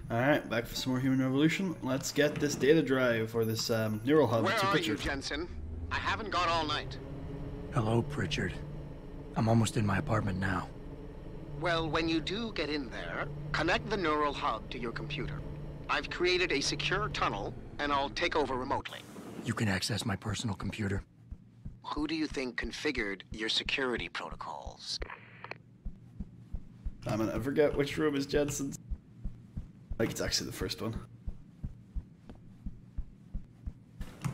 Alright, back for some more Human Revolution. Let's get this data drive, or this neural hub. Where are you, Jensen? I haven't got all night. Hello, Pritchard. I'm almost in my apartment now. Well, when you do get in there, connect the neural hub to your computer. I've created a secure tunnel, and I'll take over remotely. You can access my personal computer. Who do you think configured your security protocols? I forget which room is Jensen's. I think it's actually the first one.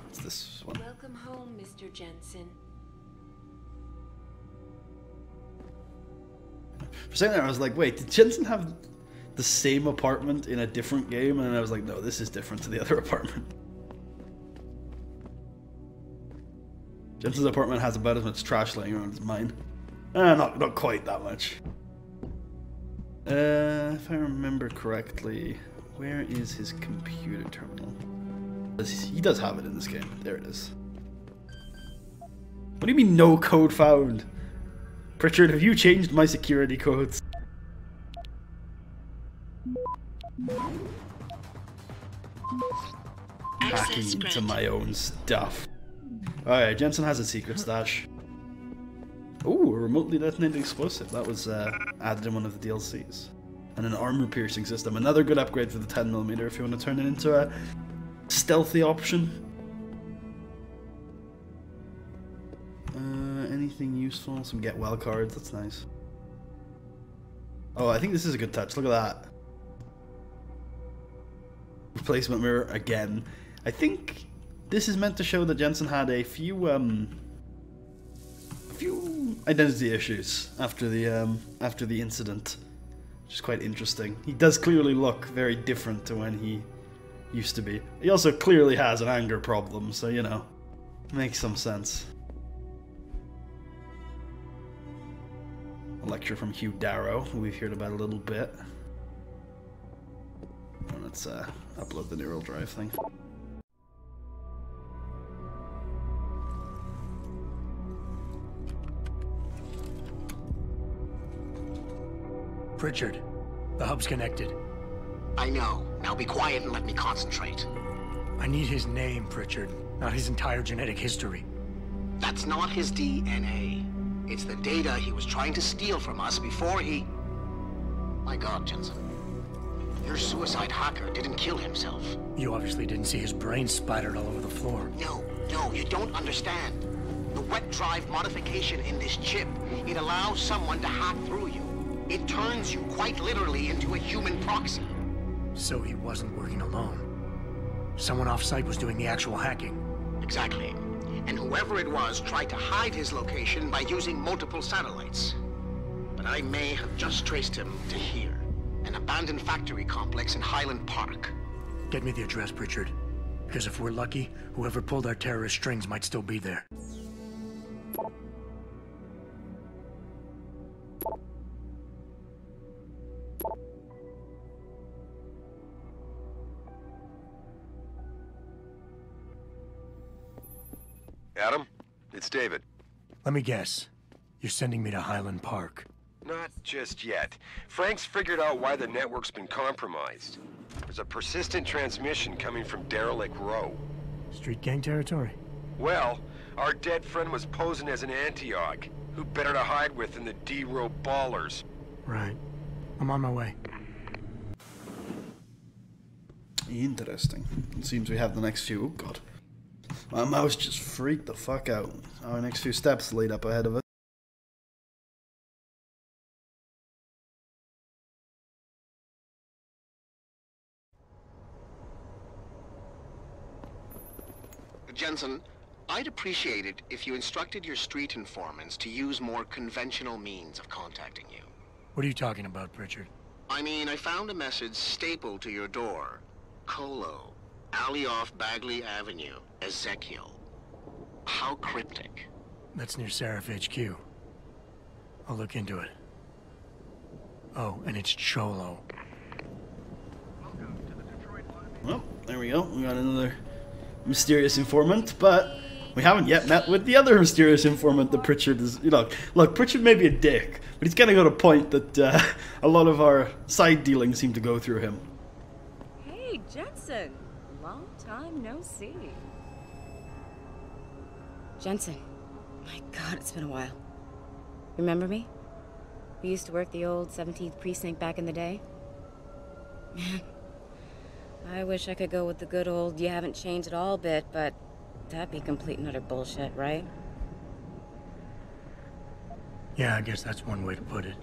It's this one. Welcome home, Mr. Jensen. For a second there, I was like, wait, did Jensen have the same apartment in a different game? And I was like, no, this is different to the other apartment. Jensen's apartment has about as much trash laying around as mine. Not quite that much. If I remember correctly, where is his computer terminal? He does have it in this game. There it is. What do you mean no code found? Pritchard, have you changed my security codes? Hacking into my own stuff. Alright, Jensen has a secret stash. Ooh, a remotely detonated explosive. That was added in one of the DLCs. And an armor-piercing system. Another good upgrade for the 10mm if you want to turn it into a stealthy option. Anything useful? Some get well cards. That's nice. Oh, I think this is a good touch. Look at that. Replacement mirror again. I think this is meant to show that Jensen had a few identity issues after the incident, which is quite interesting. He does clearly look very different to when he used to be. He also clearly has an anger problem, so you know, makes some sense. A lecture from Hugh Darrow, who we've heard about a little bit. And let's upload the neural drive thing. Pritchard, the hub's connected. I know. Now be quiet and let me concentrate. I need his name, Pritchard, not his entire genetic history. That's not his DNA. It's the data he was trying to steal from us before he... My God, Jensen. Your suicide hacker didn't kill himself. You obviously didn't see his brain splattered all over the floor. No, you don't understand. The wet drive modification in this chip, it allows someone to hack through you. It turns you quite literally into a human proxy. So he wasn't working alone. Someone off-site was doing the actual hacking. Exactly. And whoever it was tried to hide his location by using multiple satellites. But I may have just traced him to here. An abandoned factory complex in Highland Park. Get me the address, Pritchard. Because if we're lucky, whoever pulled our terrorist strings might still be there. Adam, it's David. Let me guess. You're sending me to Highland Park. Not just yet. Frank's figured out why the network's been compromised. There's a persistent transmission coming from Derelict Row. Street gang territory? Well, our dead friend was posing as an Antioch. Who better to hide with than the D-Row ballers? Right. I'm on my way. Interesting. It seems we have the next few. Oh god. My mouse just freaked the fuck out. Our next few steps laid up ahead of us. Jensen, I'd appreciate it if you instructed your street informants to use more conventional means of contacting you. What are you talking about, Pritchard? I mean, I found a message stapled to your door. Colo, alley off Bagley Avenue, Ezekiel. How cryptic. That's near Seraph HQ. I'll look into it. Oh, and it's Cholo. Well, there we go. We got another mysterious informant, but we haven't yet met with the other mysterious informant that Pritchard is... You know, look, Pritchard may be a dick, but he's kind of got a point that a lot of our side dealings seem to go through him. Hey, Jensen! Long time no see. Jensen. My God, it's been a while. Remember me? We used to work the old 17th precinct back in the day. Man, I wish I could go with the good old you haven't changed at all bit, but that'd be complete and utter bullshit, right? Yeah, I guess that's one way to put it.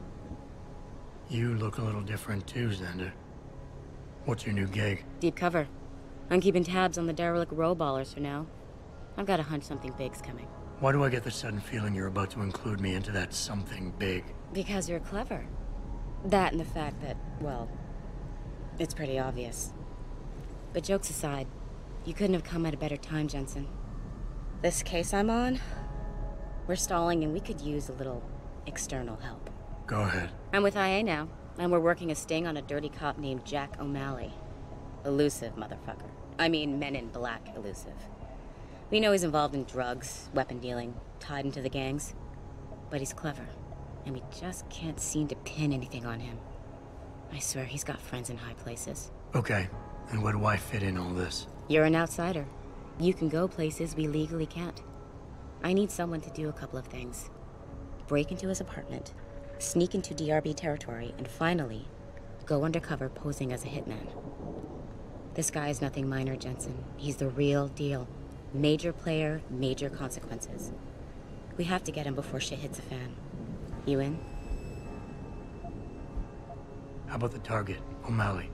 You look a little different too, Xander. What's your new gig? Deep cover. I'm keeping tabs on the derelict row ballers for now. I've got a hunch something big's coming. Why do I get the sudden feeling you're about to include me into that something big? Because you're clever. That and the fact that, well, it's pretty obvious. But jokes aside, you couldn't have come at a better time, Jensen. This case I'm on, we're stalling and we could use a little external help. Go ahead. I'm with IA now, and we're working a sting on a dirty cop named Jack O'Malley. Elusive motherfucker. I mean, Men in Black elusive. We know he's involved in drugs, weapon dealing, tied into the gangs. But he's clever, and we just can't seem to pin anything on him. I swear he's got friends in high places. Okay, and where do I fit in all this? You're an outsider. You can go places we legally can't. I need someone to do a couple of things. Break into his apartment, sneak into DRB territory, and finally, go undercover posing as a hitman. This guy is nothing minor, Jensen. He's the real deal. Major player, major consequences. We have to get him before shit hits the fan. You in? How about the target, O'Malley?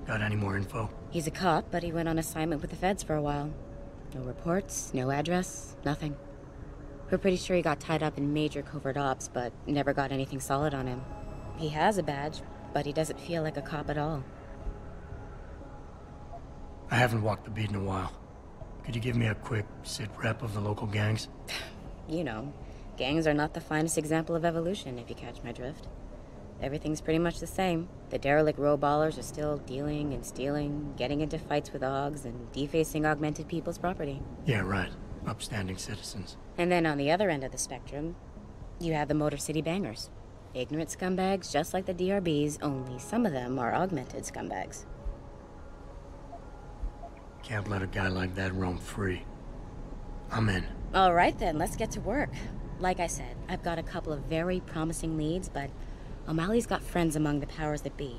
Got any more info? He's a cop, but he went on assignment with the feds for a while. No reports, no address, nothing. We're pretty sure he got tied up in major covert ops, but never got anything solid on him. He has a badge, but he doesn't feel like a cop at all. I haven't walked the beat in a while. Could you give me a quick sit-rep of the local gangs? You know, gangs are not the finest example of evolution, if you catch my drift. Everything's pretty much the same. The derelict row ballers are still dealing and stealing, getting into fights with OGs, and defacing augmented people's property. Yeah, right. Upstanding citizens. And then on the other end of the spectrum, you have the Motor City Bangers. Ignorant scumbags just like the DRBs, only some of them are augmented scumbags. Can't let a guy like that roam free. I'm in. All right then, let's get to work. Like I said, I've got a couple of very promising leads, but O'Malley's got friends among the powers that be.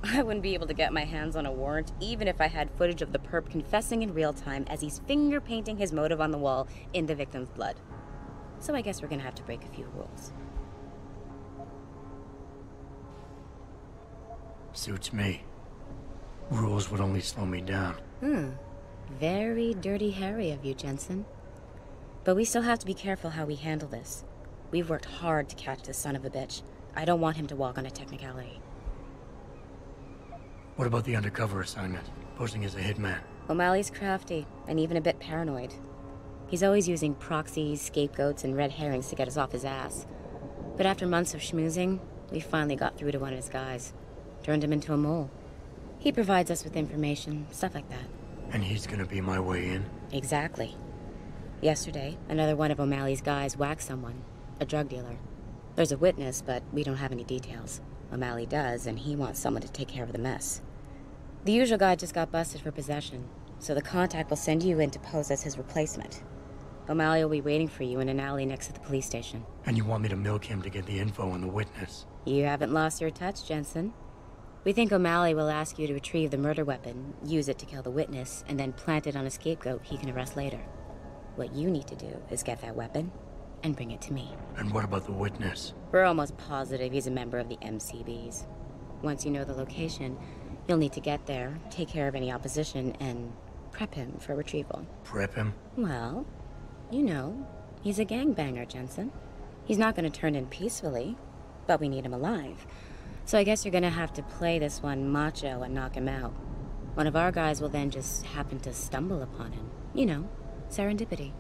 I wouldn't be able to get my hands on a warrant, even if I had footage of the perp confessing in real time as he's finger painting his motive on the wall in the victim's blood. So I guess we're gonna have to break a few rules. Suits me. Rules would only slow me down. Very dirty Harry of you, Jensen. But we still have to be careful how we handle this. We've worked hard to catch this son of a bitch. I don't want him to walk on a technicality. What about the undercover assignment? Posing as a hitman? O'Malley's crafty, and even a bit paranoid. He's always using proxies, scapegoats, and red herrings to get us off his ass. But after months of schmoozing, we finally got through to one of his guys. Turned him into a mole. He provides us with information, stuff like that. And he's gonna be my way in? Exactly. Yesterday, another one of O'Malley's guys whacked someone, a drug dealer. There's a witness, but we don't have any details. O'Malley does, and he wants someone to take care of the mess. The usual guy just got busted for possession, so the contact will send you in to pose as his replacement. O'Malley will be waiting for you in an alley next to the police station. And you want me to milk him to get the info on the witness? You haven't lost your touch, Jensen. We think O'Malley will ask you to retrieve the murder weapon, use it to kill the witness, and then plant it on a scapegoat he can arrest later. What you need to do is get that weapon and bring it to me. And what about the witness? We're almost positive he's a member of the MCBs. Once you know the location, you'll need to get there, take care of any opposition, and prep him for retrieval. Prep him? Well, you know, he's a gangbanger, Jensen. He's not going to turn in peacefully, but we need him alive. So I guess you're going to have to play this one macho and knock him out. One of our guys will then just happen to stumble upon him. You know, serendipity.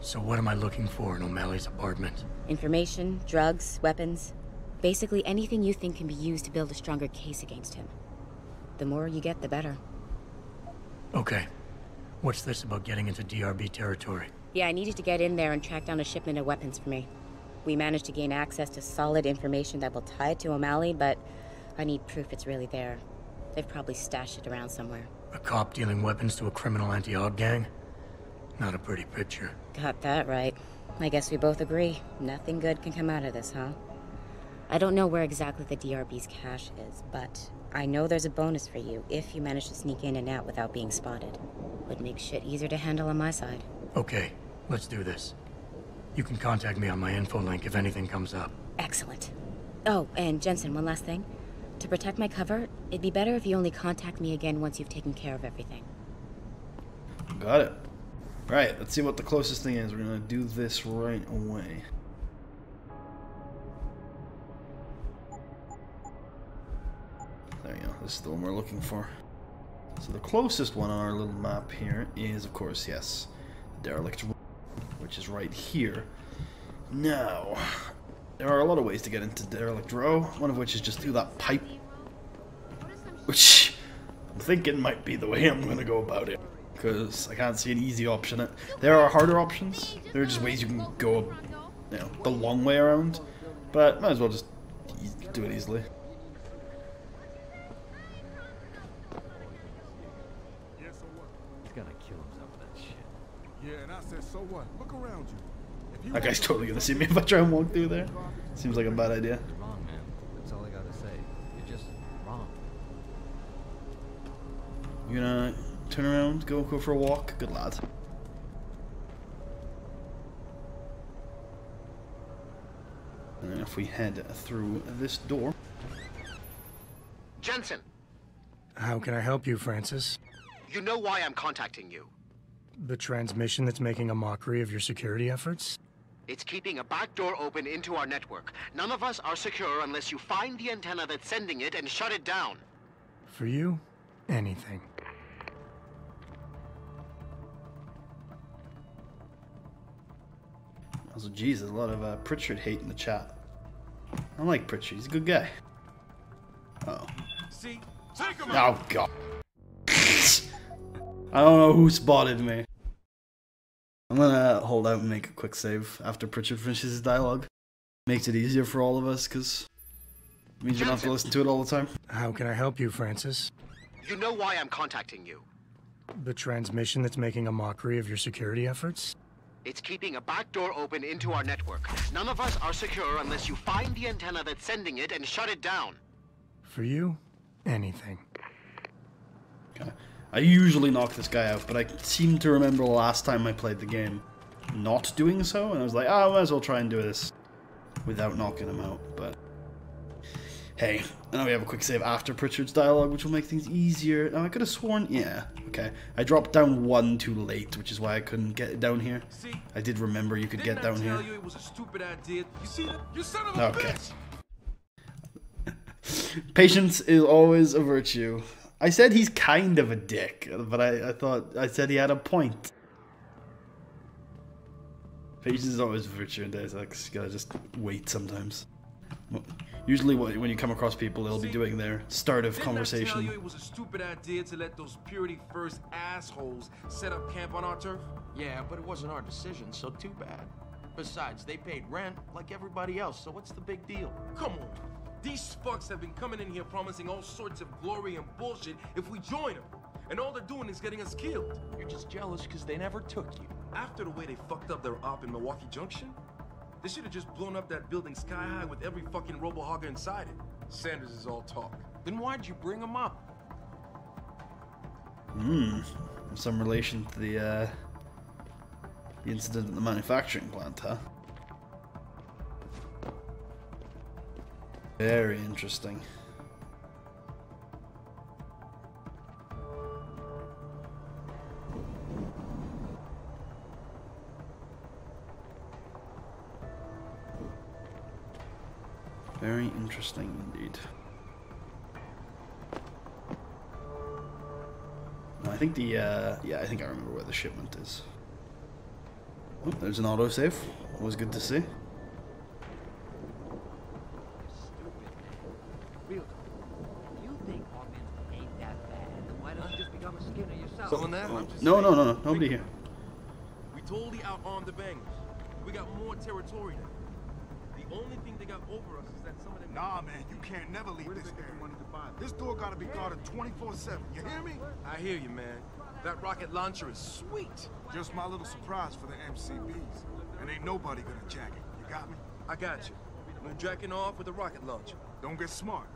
So what am I looking for in O'Malley's apartment? Information, drugs, weapons. Basically anything you think can be used to build a stronger case against him. The more you get, the better. Okay. What's this about getting into DRB territory? Yeah, I need you to get in there and track down a shipment of weapons for me. We managed to gain access to solid information that will tie it to O'Malley, but I need proof it's really there. They've probably stashed it around somewhere. A cop dealing weapons to a criminal anti-aug gang? Not a pretty picture. Got that right. I guess we both agree. Nothing good can come out of this, huh? I don't know where exactly the DRB's cache is, but I know there's a bonus for you if you manage to sneak in and out without being spotted. Would make shit easier to handle on my side. Okay, let's do this. You can contact me on my info link if anything comes up. Excellent. Oh, and Jensen, one last thing. To protect my cover, it'd be better if you only contact me again once you've taken care of everything. Got it. Right, let's see what the closest thing is. We're gonna do this right away. There you go, this is the one we're looking for. So the closest one on our little map here is, of course, yes, Derelict Row, which is right here. Now, there are a lot of ways to get into Derelict Row, one of which is just through that pipe, which I'm thinking might be the way I'm going to go about it, because I can't see an easy option. There are harder options. There are just ways you can go, you know, the long way around, but might as well just do it easily. Yeah, and I said, so what? Look around you. That guy's totally gonna see me if I try and walk through there. Seems like a bad idea. You're wrong, man. That's all I gotta say. You're just wrong. You gonna turn around, go for a walk? Good lad. And then if we head through this door. Jensen, How can I help you, Francis? you know why I'm contacting you. The transmission that's making a mockery of your security efforts? It's keeping a back door open into our network. None of us are secure unless you find the antenna that's sending it and shut it down. For you, anything. Also, geez, there's a lot of Pritchard hate in the chat. I like Pritchard, he's a good guy. Uh-oh. See? Take him Oh, God. I don't know who spotted me. I'm gonna hold out and make a quick save after Pritchard finishes his dialogue. Makes it easier for all of us, because it means you don't have to listen to it all the time. How can I help you, Francis? You know why I'm contacting you. The transmission that's making a mockery of your security efforts? It's keeping a back door open into our network. None of us are secure unless you find the antenna that's sending it and shut it down. For you, anything. Okay. I usually knock this guy out, but I seem to remember last time I played the game not doing so, and I was like, oh, I might as well try and do this without knocking him out, but hey, I know we have a quick save after Pritchard's dialogue, which will make things easier. Now, I could have sworn, yeah, okay, I dropped down one too late, which is why I couldn't get it down here. I did remember you could get down here. You it was a stupid idea. You see that? You son of a Okay. bitch! Patience is always a virtue. I said he's kind of a dick, but I said he had a point. Patience is always a virtue in days like you gotta just wait sometimes. Usually when you come across people, they'll be doing their start of Didn't I tell you conversation. it was a stupid idea to let those Purity First assholes set up camp on our turf? Yeah, but it wasn't our decision, so too bad. Besides, they paid rent like everybody else, so what's the big deal? Come on. These fucks have been coming in here promising all sorts of glory and bullshit if we join them. And all they're doing is getting us killed. You're just jealous because they never took you. After the way they fucked up their op in Milwaukee Junction, they should have just blown up that building sky high with every fucking robo-hogger inside it. Sanders is all talk. Then why'd you bring them up? Some relation to the incident at the manufacturing plant, huh? Very interesting. Very interesting indeed. No, I think the yeah, I think I remember where the shipment is. Oh, there's an autosave. Always good to see. Someone there? No, nobody here. We totally out-armed the bangers. We got more territory now. The only thing they got over us is that some of them... Nah, man, you can't never leave this area. This door gotta be guarded 24/7. You hear me? I hear you, man. That rocket launcher is sweet. Just my little surprise for the MCBs. And ain't nobody gonna jack it. You got me? I got you. No jacking off with a rocket launcher. Don't get smart.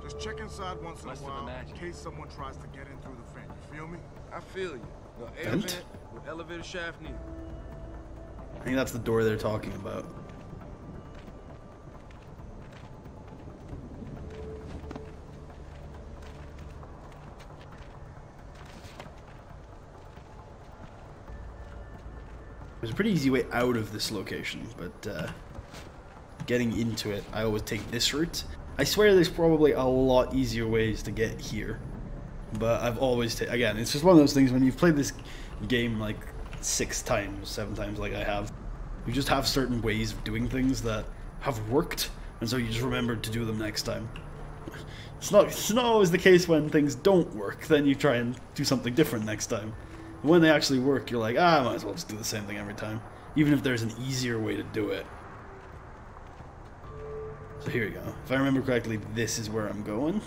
Just check inside once in a while in case someone tries to get in through the vent. You feel me? I feel you. No air Vent? vent with elevator shaft needed. I think that's the door they're talking about. There's a pretty easy way out of this location, but getting into it, I always take this route. I swear there's probably a lot easier ways to get here, but I've always again, it's just one of those things when you've played this game like 6 times, 7 times like I have, you just have certain ways of doing things that have worked, and so you just remember to do them next time. It's not always the case when things don't work, then you try and do something different next time. When they actually work, you're like, I might as well just do the same thing every time, even if there's an easier way to do it. So here we go. If I remember correctly, this is where I'm going.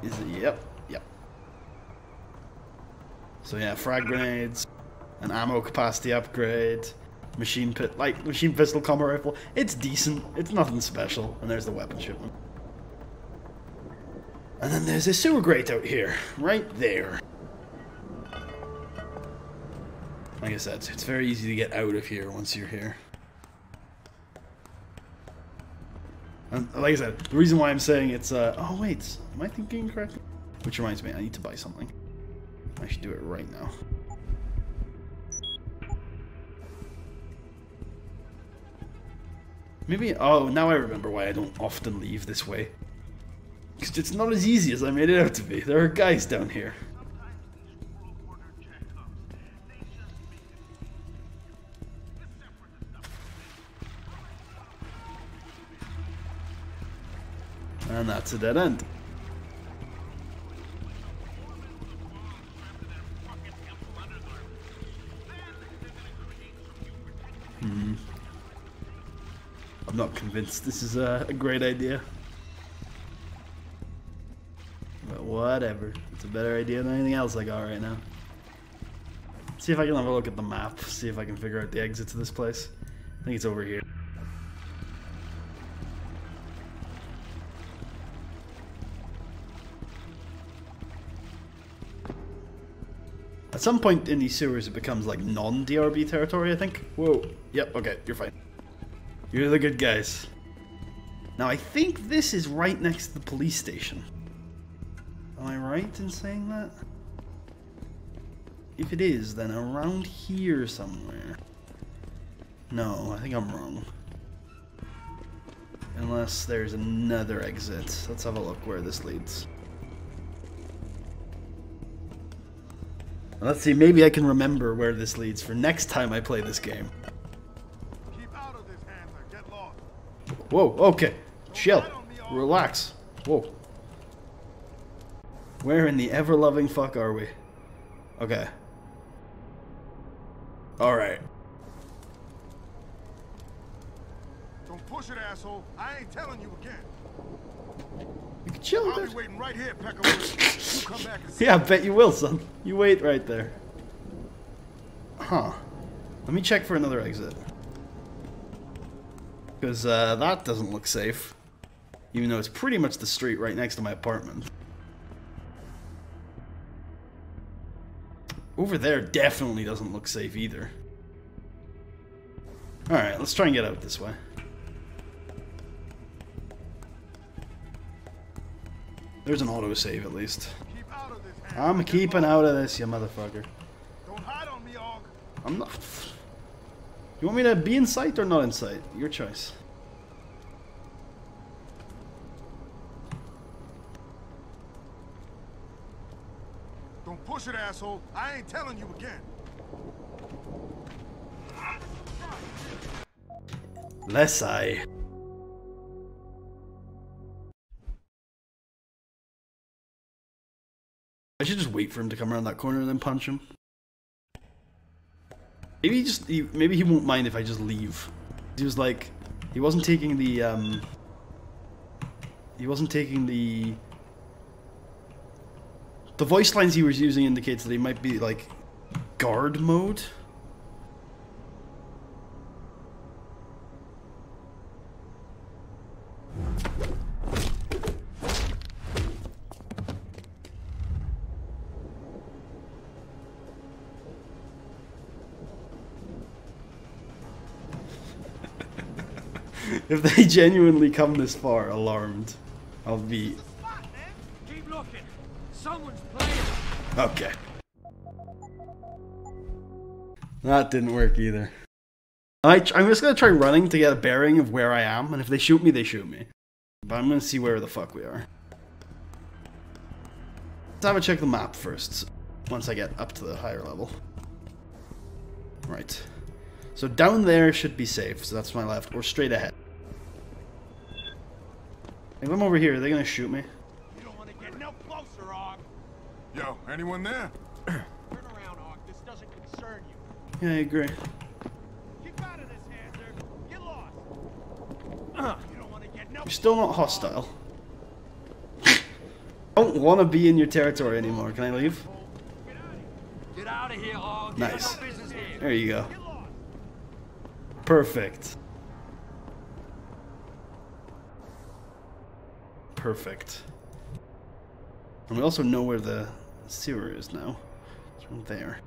Is it? Yep. So yeah, frag grenades, an ammo capacity upgrade, machine pistol combat rifle. It's decent. It's nothing special. And there's the weapon shipment. And then there's a sewer grate out here, right there. Like I said, it's very easy to get out of here once you're here. And like I said, the reason why I'm saying it's, oh wait, am I thinking correctly? Which reminds me, I need to buy something. I should do it right now. Maybe, oh, now I remember why I don't often leave this way. Because it's not as easy as I made it out to be. There are guys down here. And that's a dead end. I'm not convinced this is a great idea. But whatever. It's a better idea than anything else I got right now. See if I can have a look at the map. See if I can figure out the exit to this place. I think it's over here. At some point in these sewers it becomes like non-DRB territory, I think. Whoa. Yep, okay, you're fine. You're the good guys. Now I think this is right next to the police station. Am I right in saying that? If it is, then around here somewhere. No, I think I'm wrong. Unless there's another exit. Let's have a look where this leads. Let's see, maybe I can remember where this leads for next time I play this game. Keep out of this, Handler. Get lost. Whoa, okay. Chill. Relax. Whoa. Where in the ever-loving fuck are we? Okay. Alright. Don't push it, asshole. I ain't telling you again. You can chill I'll there. be waiting right here, Peckerwood. You come back and see. Yeah, I bet you will, son. You wait right there. Huh. Let me check for another exit. Because that doesn't look safe. Even though it's pretty much the street right next to my apartment. Over there definitely doesn't look safe either. Alright, let's try and get out this way. There's an autosave at least. I'm keeping out of this, you motherfucker. Don't hide on me, Og. I'm not. You want me to be in sight or not in sight? Your choice. Don't push it, asshole. I ain't telling you again. Less I. I should just wait for him to come around that corner and then punch him. Maybe he won't mind if I just leave. He was like, he wasn't taking the the voice lines he was using indicates that he might be like guard mode. If they genuinely come this far alarmed, I'll be... Keep looking. Someone's playing. Okay. That didn't work either. I'm just gonna try running to get a bearing of where I am, and if they shoot me, they shoot me. But I'm gonna see where the fuck we are. Let's have a check the map first, once I get up to the higher level. Right. So down there should be safe, so that's my left, or straight ahead. If I'm over here, are they gonna shoot me? You don't want to get no closer, Ark. Yo, anyone there? Turn around, Ark. This doesn't concern you. Yeah, I agree. Keep out of this, Hazard. Get lost. You don't want to get no. You're still not hostile. I don't want to be in your territory anymore. Can I leave? Get out of here, Ark. Nice. No business here. There you go. Perfect. Perfect. And we also know where the sewer is now. It's from there.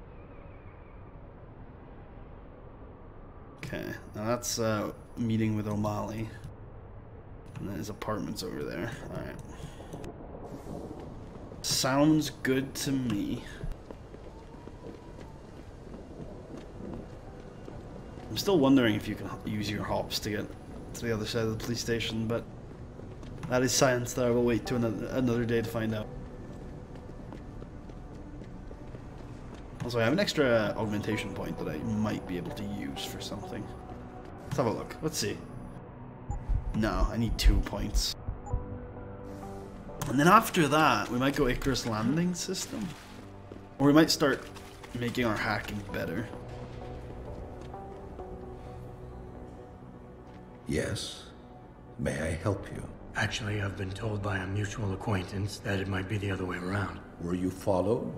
Okay, now that's meeting with O'Malley. And then his apartment's over there. Alright. Sounds good to me. I'm still wondering if you can use your hops to get to the other side of the police station, but that is science that I will wait to another day to find out. Also, I have an extra augmentation point that I might be able to use for something. Let's have a look. Let's see. No, I need 2 points. And then after that, we might go Icarus landing system. Or we might start making our hacking better. Yes. May I help you? Actually, I've been told by a mutual acquaintance that it might be the other way around. Were you followed?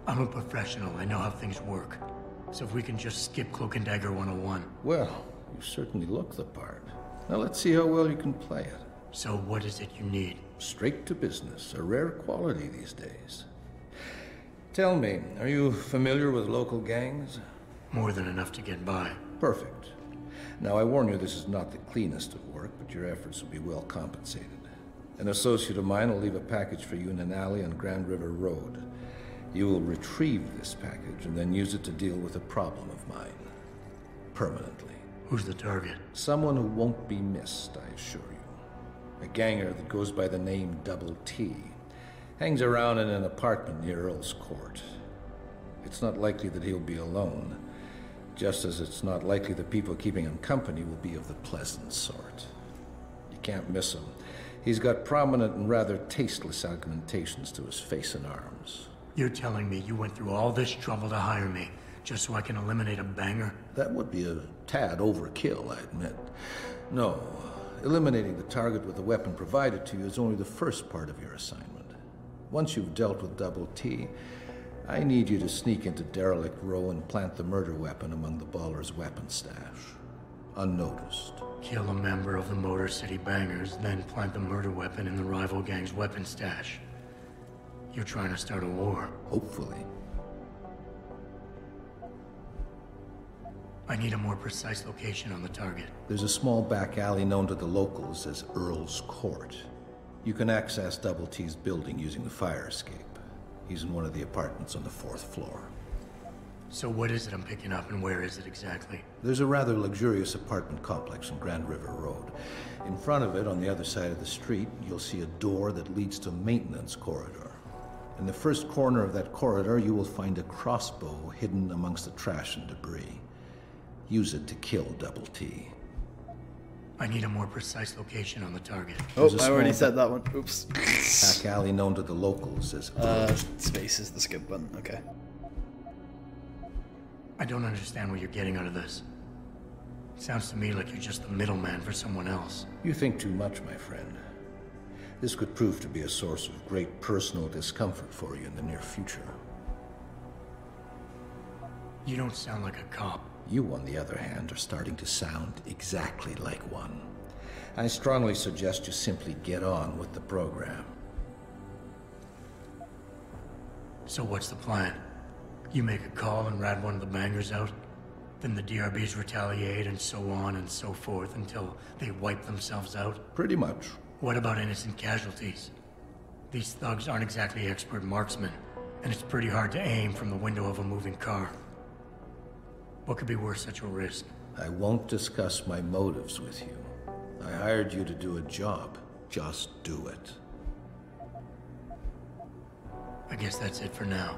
I'm a professional. I know how things work. So if we can just skip Cloak and Dagger 101. Well, you certainly look the part. Now let's see how well you can play it. So what is it you need? Straight to business. A rare quality these days. Tell me, are you familiar with local gangs? More than enough to get by. Perfect. Now, I warn you, this is not the cleanest of work, but your efforts will be well compensated. An associate of mine will leave a package for you in an alley on Grand River Road. You will retrieve this package and then use it to deal with a problem of mine. Permanently. Who's the target? Someone who won't be missed, I assure you. A ganger that goes by the name Double T. Hangs around in an apartment near Earl's Court. It's not likely that he'll be alone. Just as it's not likely the people keeping him company will be of the pleasant sort. You can't miss him. He's got prominent and rather tasteless augmentations to his face and arms. You're telling me you went through all this trouble to hire me, just so I can eliminate a banger? That would be a tad overkill, I admit. No, eliminating the target with the weapon provided to you is only the first part of your assignment. Once you've dealt with Double T, I need you to sneak into Derelict Row and plant the murder weapon among the Baller's weapon stash. Unnoticed. Kill a member of the Motor City Bangers, then plant the murder weapon in the rival gang's weapon stash. You're trying to start a war. Hopefully. I need a more precise location on the target. There's a small back alley known to the locals as Earl's Court. You can access Double T's building using the fire escape. He's in one of the apartments on the 4th floor. So what is it I'm picking up and where is it exactly? There's a rather luxurious apartment complex on Grand River Road. In front of it, on the other side of the street, you'll see a door that leads to a maintenance corridor. In the first corner of that corridor, you will find a crossbow hidden amongst the trash and debris. Use it to kill Double T. I need a more precise location on the target. Oh, I already said that one. Oops. Back alley known to the locals as... Space is the skip button. Okay. I don't understand what you're getting out of this. It sounds to me like you're just the middleman for someone else. You think too much, my friend. This could prove to be a source of great personal discomfort for you in the near future. You don't sound like a cop. You, on the other hand, are starting to sound exactly like one. I strongly suggest you simply get on with the program. So what's the plan? You make a call and rat one of the bangers out? Then the DRBs retaliate and so on and so forth until they wipe themselves out? Pretty much. What about innocent casualties? These thugs aren't exactly expert marksmen, and it's pretty hard to aim from the window of a moving car. What could be worth such a risk? I won't discuss my motives with you. I hired you to do a job. Just do it. I guess that's it for now.